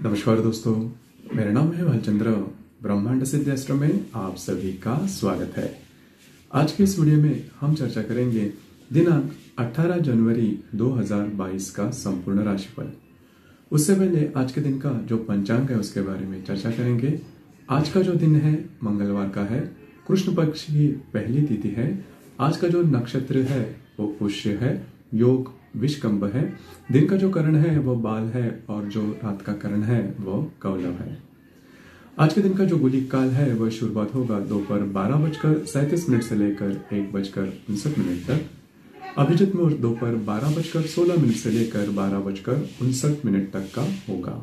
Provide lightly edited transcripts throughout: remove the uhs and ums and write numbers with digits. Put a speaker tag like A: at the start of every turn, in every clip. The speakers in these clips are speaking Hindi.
A: नमस्कार दोस्तों, मेरा नाम है भालचंद्र। ब्रह्मांड सिद्ध एस्ट्रो में आप सभी का स्वागत है। आज के इस वीडियो में हम चर्चा करेंगे दिनांक 18 जनवरी 2022 का संपूर्ण राशिफल। उससे पहले आज के दिन का जो पंचांग है उसके बारे में चर्चा करेंगे। आज का जो दिन है मंगलवार का है, कृष्ण पक्ष की पहली तिथि है। आज का जो नक्षत्र है वो पुष्य है, योग विषकंभ है। दिन का जो करण है वो बाल है और जो रात का करण है वो कौलव है। आज के दिन का जो गुलिक काल है वह शुरुआत होगा दोपहर 12:37 से लेकर 1:59 तक। अभिजित मुहूर्त दोपहर 12:16 से लेकर 12:59 तक का होगा।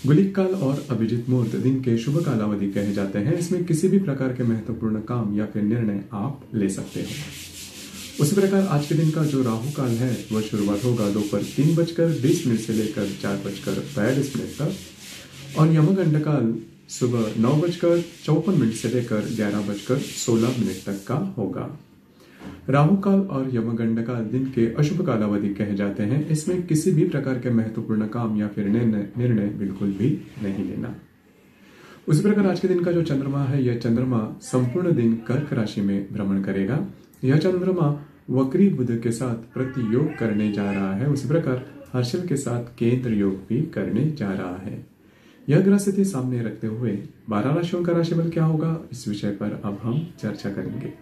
A: गुलिक काल और अभिजित मुहूर्त दिन के शुभ कालावधि कहे जाते हैं। इसमें किसी भी प्रकार के महत्वपूर्ण काम या फिर निर्णय आप ले सकते हो। उसी प्रकार आज के दिन का जो राहु काल है वह शुरुआत होगा दोपहर 3:20 से लेकर 4:42 तक और यमगंड काल सुबह 9:54 से लेकर 11:16 तक का होगा। राहु काल और यमगंड काल दिन के अशुभ कालावधि कहे जाते हैं। इसमें किसी भी प्रकार के महत्वपूर्ण काम या फिर निर्णय बिल्कुल भी नहीं लेना। उसी प्रकार आज के दिन का जो चंद्रमा है यह चंद्रमा संपूर्ण दिन कर्क राशि में भ्रमण करेगा। यह चंद्रमा वक्री बुध के साथ प्रतियोग करने जा रहा है। उसी प्रकार हर्षल के साथ केंद्र योग भी करने जा रहा है। यह ग्रह स्थिति सामने रखते हुए 12 राशियों का राशिफल क्या होगा, इस विषय पर अब हम चर्चा करेंगे।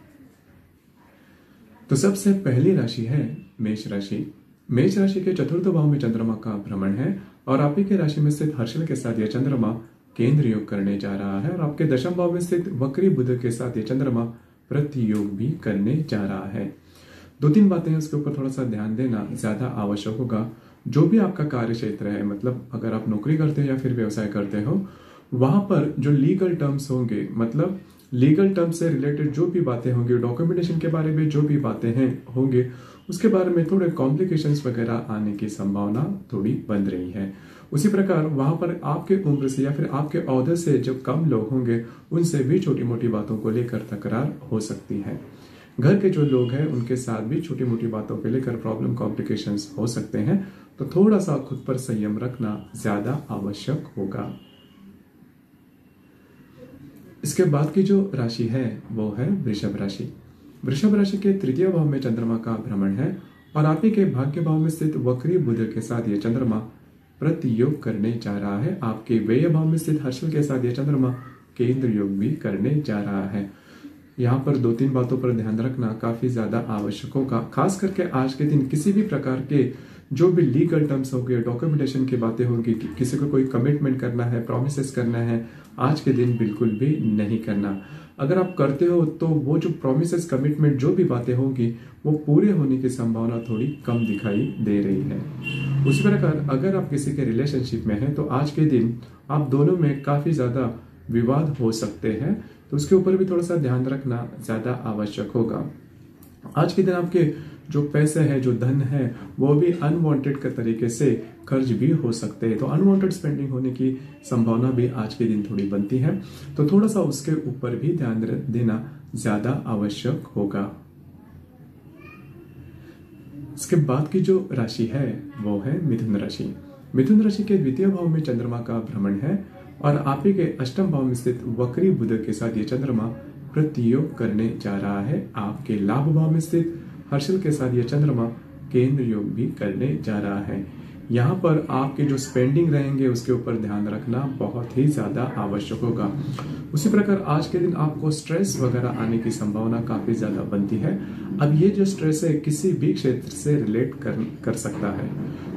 A: तो सबसे पहली राशि है मेष राशि। मेष राशि के चतुर्थ भाव में चंद्रमा का भ्रमण है और आप ही के राशि में स्थित हर्षल के साथ यह चंद्रमा केंद्र योग करने जा रहा है और आपके दशम भाव में स्थित वक्री बुध के साथ यह चंद्रमा प्रतियोग भी करने जा रहा है। दो तीन बातें हैं, उसके ऊपर थोड़ा सा ध्यान देना ज्यादा आवश्यक होगा। जो भी आपका कार्य क्षेत्र है, मतलब अगर आप नौकरी करते हो या फिर व्यवसाय करते हो, वहां पर जो लीगल टर्म्स होंगे, मतलब लीगल टर्म्स से रिलेटेड जो भी बातें होंगी, डॉक्यूमेंटेशन के बारे में जो भी बातें हैं होंगे, उसके बारे में थोड़े कॉम्प्लिकेशंस वगैरह आने की संभावना थोड़ी बन रही है। उसी प्रकार वहां पर आपके उम्र से या फिर आपके ओहदे से जो कम लोग होंगे उनसे भी छोटी मोटी बातों को लेकर तकरार हो सकती है। घर के जो लोग हैं उनके साथ भी छोटी मोटी बातों को लेकर प्रॉब्लम कॉम्प्लिकेशंस हो सकते हैं। तो थोड़ा सा खुद पर संयम रखना ज्यादा आवश्यक होगा। इसके बाद की जो राशि है वो है वृषभ राशि। वृषभ राशि के तृतीय भाव में चंद्रमा का भ्रमण है और आप ही के भाग्य भाव में स्थित वक्री बुध के साथ यह चंद्रमा प्रतियोग करने जा रहा है। आपके व्यय भाव में स्थित हर्षल के साथ यह चंद्रमा केंद्र योग भी करने जा रहा है। यहाँ पर दो तीन बातों पर ध्यान रखना काफी ज्यादा आवश्यक होगा। खास करके आज के दिन किसी भी प्रकार के जो भी लीगल टर्म्स होंगे, डॉक्यूमेंटेशन की बातें होंगी, किसी को कोई कमिटमेंट करना है, प्रोमिसेस करना है, आज के दिन बिल्कुल भी नहीं करना। अगर आप करते हो तो वो जो प्रोमिसेस, कमिटमेंट, जो भी बातें होंगी वो पूरे होने की संभावना थोड़ी कम दिखाई दे रही है। उसी प्रकार अगर आप किसी के रिलेशनशिप में हैं तो आज के दिन आप दोनों में काफी ज्यादा विवाद हो सकते हैं, तो उसके ऊपर भी थोड़ा सा ध्यान रखना ज्यादा आवश्यक होगा। आज के दिन आपके जो पैसे है, जो धन है, वो भी अनवांटेड के तरीके से खर्च भी हो सकते हैं। तो अनवांटेड स्पेंडिंग होने की संभावना भी आज के दिन थोड़ी बनती है। तो थोड़ा सा उसके ऊपर भी ध्यान देना ज्यादा आवश्यक होगा। इसके बाद की जो राशि है वो है मिथुन राशि। मिथुन राशि के द्वितीय भाव में चंद्रमा का भ्रमण है और आप ही के अष्टम भाव में स्थित वक्री बुध के साथ ये चंद्रमा प्रतियोग करने जा रहा है। आपके लाभ भाव में स्थित हर्षल के साथ यह चंद्रमा केंद्र योग भी करने जा रहा है। यहाँ पर आपके जो स्पेंडिंग रहेंगे उसके ऊपर ध्यान रखना बहुत ही ज्यादा आवश्यक होगा। उसी प्रकार आज के दिन आपको स्ट्रेस वगैरह आने की संभावना काफी ज्यादा बनती है। अब ये जो स्ट्रेस है किसी भी क्षेत्र से रिलेट कर सकता है।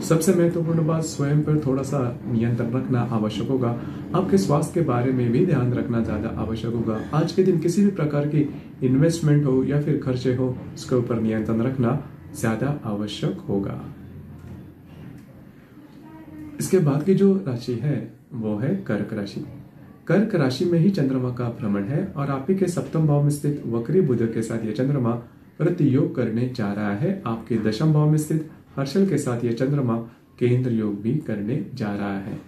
A: सबसे महत्वपूर्ण बात, स्वयं पर थोड़ा सा नियंत्रण रखना आवश्यक होगा। आपके स्वास्थ्य के बारे में भी ध्यान रखना ज्यादा आवश्यक होगा। आज के दिन किसी भी प्रकार की इन्वेस्टमेंट हो या फिर खर्चे हो, उसके ऊपर नियंत्रण रखना ज्यादा आवश्यक होगा। इसके बाद की जो राशि है वो है कर्क राशि। कर्क राशि में ही चंद्रमा का भ्रमण है और आप ही के सप्तम भाव में स्थित वक्री बुध के साथ यह चंद्रमा प्रतियोग करने जा रहा है। आपके दशम भाव में स्थित हर्षल के साथ यह चंद्रमा केंद्र योग भी करने जा रहा है।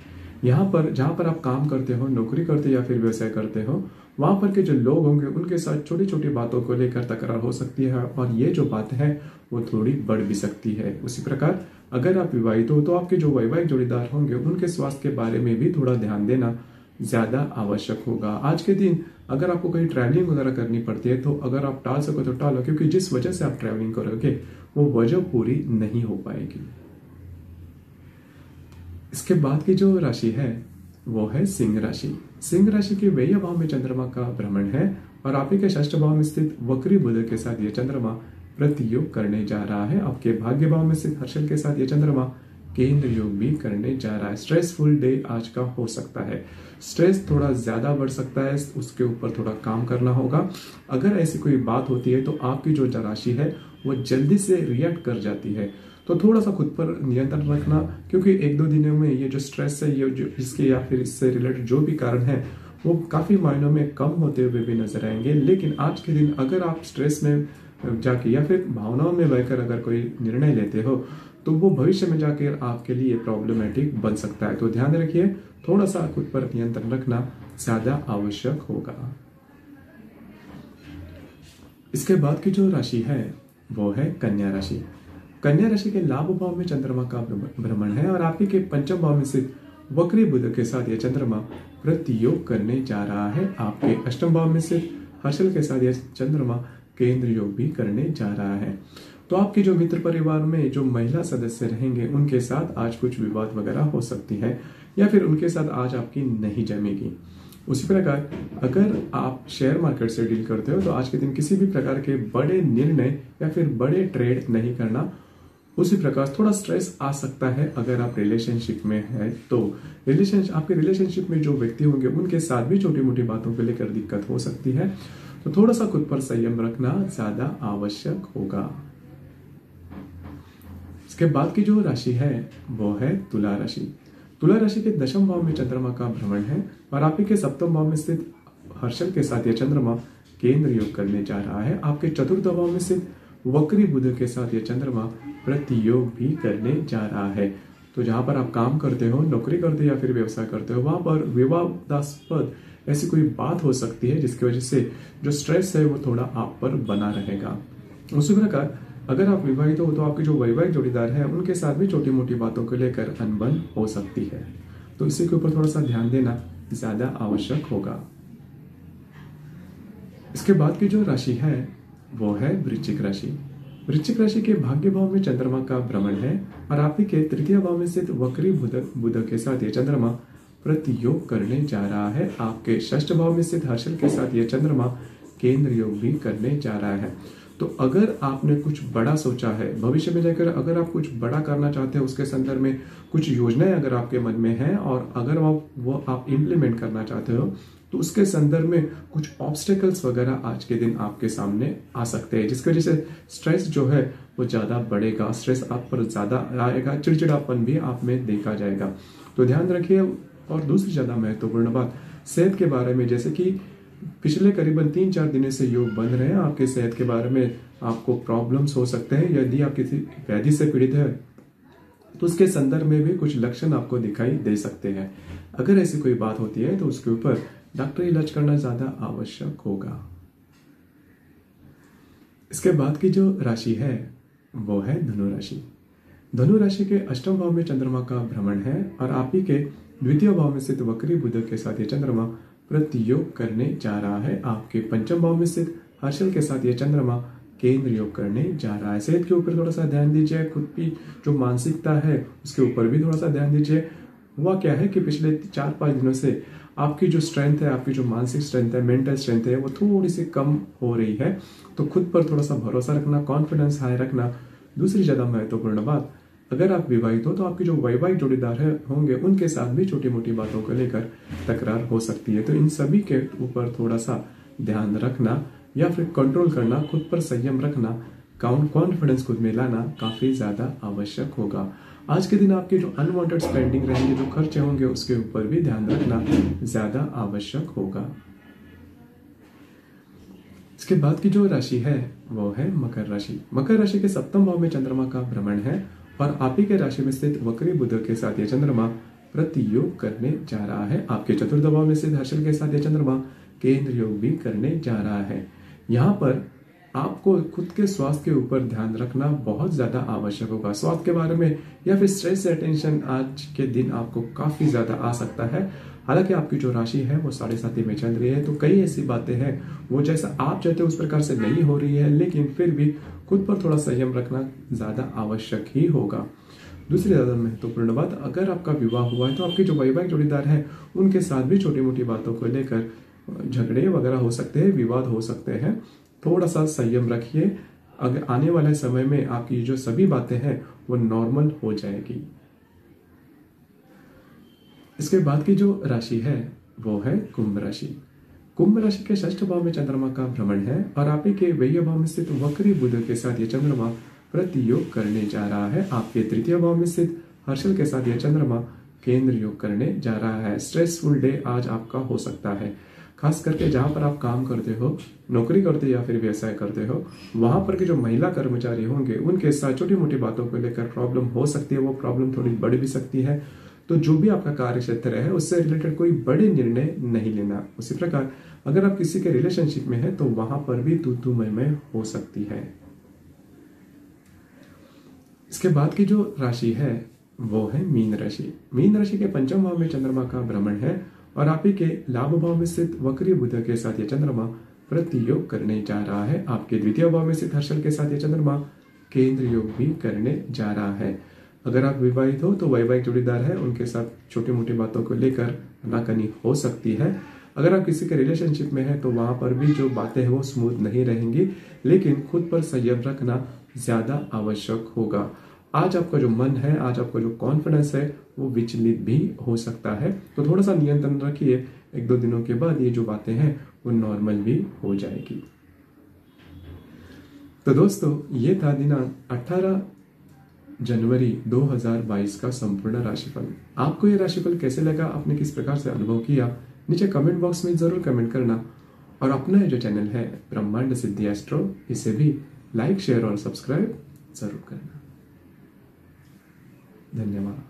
A: यहाँ पर जहाँ पर आप काम करते हो, नौकरी करते हो या फिर व्यवसाय करते हो, वहां पर के जो लोग होंगे उनके साथ छोटी छोटी बातों को लेकर तकरार हो सकती है और ये जो बात है वो थोड़ी बढ़ भी सकती है। उसी प्रकार अगर आप विवाहित हो तो आपके जो वैवाहिक जोड़ीदार होंगे उनके स्वास्थ्य के बारे में भी थोड़ा ध्यान देना ज्यादा आवश्यक होगा। आज के दिन अगर आपको कहीं ट्रैवलिंग वगैरह करनी पड़ती है तो अगर आप टाल सको तो टालो, क्योंकि जिस वजह से आप ट्रैवलिंग करोगे वो वजह पूरी नहीं हो पाएगी। इसके बाद की जो राशि है वो है सिंह राशि। सिंह राशि के व्यय भाव में चंद्रमा का भ्रमण है और आप ही के षष्ठ भाव में स्थित वक्री बुध के साथ ये चंद्रमा प्रतियोग करने जा रहा है। आपके भाग्य भाव में स्थित हर्षल के साथ ये चंद्रमा केंद्र योग भी करने जा रहा है। स्ट्रेसफुल डे आज का हो सकता है, स्ट्रेस थोड़ा ज्यादा बढ़ सकता है, उसके ऊपर थोड़ा काम करना होगा। अगर ऐसी कोई बात होती है तो आपकी जो राशि है वो जल्दी से रिएक्ट कर जाती है, तो थोड़ा सा खुद पर नियंत्रण रखना, क्योंकि एक दो दिनों में ये जो स्ट्रेस है, ये जो इसके या फिर इससे रिलेटेड जो भी कारण है वो काफी मायनों में कम होते हुए भी नजर आएंगे। लेकिन आज के दिन अगर आप स्ट्रेस में जाके या फिर भावनाओं में बहकर अगर कोई निर्णय लेते हो तो वो भविष्य में जाकर आपके लिए प्रॉब्लमेटिक बन सकता है। तो ध्यान रखिए, थोड़ा सा खुद पर नियंत्रण रखना ज्यादा आवश्यक होगा। इसके बाद की जो राशि है वो है कन्या राशि। कन्या राशि के लाभ भाव में चंद्रमा का भ्रमण है और आपके के पंचम भाव में स्थित वक्री बुध के साथ यह चंद्रमा प्रतियोग करने जा रहा है। आपके अष्टम भाव में स्थित हर्षल के साथ यह चंद्रमा केंद्र योग भी करने जा रहा है। तो आपके जो मित्र परिवार में जो महिला सदस्य रहेंगे उनके साथ आज कुछ विवाद वगैरह हो सकती है या फिर उनके साथ आज आपकी नहीं जमेगी। उसी प्रकार अगर आप शेयर मार्केट से डील करते हो तो आज के दिन किसी भी प्रकार के बड़े निर्णय या फिर बड़े ट्रेड नहीं करना। उसी प्रकार थोड़ा स्ट्रेस आ सकता है अगर आप रिलेशनशिप में है तो आपके रिलेशनशिप में जो व्यक्ति होंगे उनके साथ भी छोटी मोटी बातों को लेकर दिक्कत हो सकती है, तो थोड़ा सा खुद पर संयम रखना ज्यादा आवश्यक होगा। इसके बाद की जो राशि है वो है तुला राशि। तुला राशि के दशम भाव में चंद्रमा का भ्रमण है और आप ही के सप्तम भाव में स्थित हर्षल के साथ यह चंद्रमा केंद्र योग करने जा रहा है। आपके चतुर्थ भाव में स्थित वक्री बुध के साथ यह चंद्रमा प्रतियोग भी करने जा रहा है। तो जहां पर आप काम करते हो, नौकरी करते हो या फिर व्यवसाय करते हो, वहां पर विवादास्पद ऐसी कोई बात हो सकती है जिसकी वजह से जो स्ट्रेस है वो थोड़ा आप पर बना रहेगा। उसी प्रकार अगर आप विवाहित हो तो आपके जो वैवाहिक जोड़ीदार है उनके साथ भी छोटी मोटी बातों को लेकर अनबन हो सकती है, तो इसी के ऊपर थोड़ा सा ध्यान देना ज्यादा आवश्यक होगा। इसके बाद की जो राशि है वो है वृश्चिक राशि। वृश्चिक राशि के भाग्य भाव में चंद्रमा का भ्रमण है और आप ही के तृतीय भाव में स्थित वक्री बुध के साथ यह चंद्रमा प्रतियोग करने जा रहा है। आपके षष्ठ भाव में स्थित हर्षल के साथ यह चंद्रमा केंद्र योग भी करने जा रहा है। तो अगर आपने कुछ बड़ा सोचा है भविष्य में जाकर, अगर आप कुछ बड़ा करना चाहते हैं, उसके संदर्भ में कुछ योजनाएं अगर आपके मन में है और अगर वो आप इम्प्लीमेंट करना चाहते हो तो उसके संदर्भ में कुछ ऑब्स्टेकल्स वगैरह आज के दिन आपके सामने आ सकते हैं, जिसकी वजह से स्ट्रेस जो है वो ज्यादा बढ़ेगा, स्ट्रेस आप पर ज्यादा आएगा, चिड़चिड़ापन भी आप में देखा जाएगा। तो ध्यान रखिए। और दूसरी ज्यादा महत्वपूर्ण बात सेहत के बारे में, जैसे कि पिछले करीबन 3-4 दिनों से योग बन रहे हैं, आपके सेहत के बारे में आपको प्रॉब्लम्स हो सकते हैं। यदि आप किसी व्याधि से पीड़ित है तो उसके संदर्भ में भी कुछ लक्षण आपको दिखाई दे सकते हैं। अगर ऐसी कोई बात होती है तो उसके ऊपर डॉक्टरी इलाज करना ज्यादा आवश्यक होगा। इसके बाद की जो राशि है वो है धनु राशि। धनु राशि के अष्टम भाव में चंद्रमा का भ्रमण है और आप ही के द्वितीय भाव में स्थित वक्री बुध के साथ ये चंद्रमा प्रतियोग करने जा रहा है। आपके पंचम भाव में स्थित हर्षल के साथ ये चंद्रमा केंद्र योग करने जा रहा है। सेहत के ऊपर थोड़ा सा ध्यान दीजिए, खुद की जो मानसिकता है उसके ऊपर भी थोड़ा सा ध्यान दीजिए। हुआ क्या है कि पिछले 4-5 दिनों से आपकी जो स्ट्रेंथ है, आपकी जो मानसिक स्ट्रेंथ है, मेंटल स्ट्रेंथ है, वो थोड़ी सी कम हो रही है। तो खुद पर थोड़ा सा भरोसा रखना, कॉन्फिडेंस हाई रखना। दूसरी ज्यादा महत्वपूर्ण बात, अगर आप विवाहित हो तो आपके जो वैवाहिक जोड़ीदार है होंगे उनके साथ भी छोटी मोटी बातों को लेकर तकरार हो सकती है। तो इन सभी के ऊपर थोड़ा सा ध्यान रखना या फिर कंट्रोल करना, खुद पर संयम रखना, कॉन्फिडेंस खुद में लाना काफी ज्यादा आवश्यक होगा। आज के दिन आपके जो अनवांटेड स्पेंडिंग रहेंगे, जो खर्चे होंगे, उसके ऊपर भी ध्यान रखना ज्यादा आवश्यक होगा। इसके बाद की जो राशि है वो है मकर राशि। मकर राशि के सप्तम भाव में चंद्रमा का भ्रमण है और आप ही के राशि में स्थित वक्री बुध के साथ ये चंद्रमा प्रतियोग करने जा रहा है। आपके चतुर्थ भाव में स्थित हर्षल के साथ ये चंद्रमा केंद्र योग भी करने जा रहा है। यहाँ पर आपको खुद के स्वास्थ्य के ऊपर ध्यान रखना बहुत ज्यादा आवश्यक होगा। स्वास्थ्य के बारे में या फिर स्ट्रेस या टेंशन आज के दिन आपको काफी ज्यादा आ सकता है। हालांकि आपकी जो राशि है वो 7.5 में चल रही है, तो कई ऐसी बातें हैं वो जैसा आप चाहते हो उस प्रकार से नहीं हो रही है, लेकिन फिर भी खुद पर थोड़ा संयम रखना ज्यादा आवश्यक ही होगा। दूसरी ज्यादा महत्वपूर्ण बात, अगर आपका विवाह हुआ है तो आपके जो वैवाहिक जोड़ीदार है उनके साथ भी छोटी मोटी बातों को लेकर झगड़े वगैरह हो सकते हैं, विवाद हो सकते हैं। थोड़ा सा संयम रखिए, अगर आने वाले समय में आपकी जो सभी बातें हैं वो नॉर्मल हो जाएगी। इसके बाद की जो राशि है वो है कुंभ राशि। कुंभ राशि के षष्ठ भाव में चंद्रमा का भ्रमण है और आप ही के व्यय भाव में स्थित वक्री बुध के साथ ये चंद्रमा प्रतियोग करने जा रहा है। आपके तृतीय भाव में स्थित हर्षल के साथ ये चंद्रमा केंद्र योग करने जा रहा है। स्ट्रेसफुल डे आज आपका हो सकता है, खास करके जहां पर आप काम करते हो, नौकरी करते हो या फिर व्यवसाय करते हो, वहां पर के जो महिला कर्मचारी होंगे उनके साथ छोटी मोटी बातों को लेकर प्रॉब्लम हो सकती है। वो प्रॉब्लम थोड़ी बढ़ भी सकती है, तो जो भी आपका कार्य क्षेत्र है उससे रिलेटेड कोई बड़े निर्णय नहीं लेना। उसी प्रकार अगर आप किसी के रिलेशनशिप में है तो वहां पर भी तू मैं हो सकती है। इसके बाद की जो राशि है वो है मीन राशि। मीन राशि के पंचम भाव में चंद्रमा का भ्रमण है और आप ही के लाभ भाव में स्थित वक्री बुध के साथ ये चंद्रमा प्रतियोग करने जा रहा है। आपके द्वितीय भाव में स्थित हर्षल के साथ ये चंद्रमा केंद्र योग भी करने जा रहा है। अगर आप विवाहित हो तो वैवाहिक जोड़ीदार है उनके साथ छोटी मोटी बातों को लेकर आनाकानी हो सकती है। अगर आप किसी के रिलेशनशिप में है तो वहां पर भी जो बातें हैं वो स्मूथ नहीं रहेंगी, लेकिन खुद पर संयम रखना ज्यादा आवश्यक होगा। आज आपका जो मन है, आज आपका जो कॉन्फिडेंस है वो विचलित भी हो सकता है, तो थोड़ा सा नियंत्रण रखिए। 1-2 दिनों के बाद ये जो बातें हैं वो नॉर्मल भी हो जाएगी। तो दोस्तों ये था दिनांक 18 जनवरी 2022 का संपूर्ण राशिफल। आपको ये राशिफल कैसे लगा, आपने किस प्रकार से अनुभव किया, नीचे कमेंट बॉक्स में जरूर कमेंट करना। और अपना जो चैनल है ब्रह्मांड सिद्धि एस्ट्रो, इसे भी लाइक, शेयर और सब्सक्राइब जरूर करना। धन्यवाद।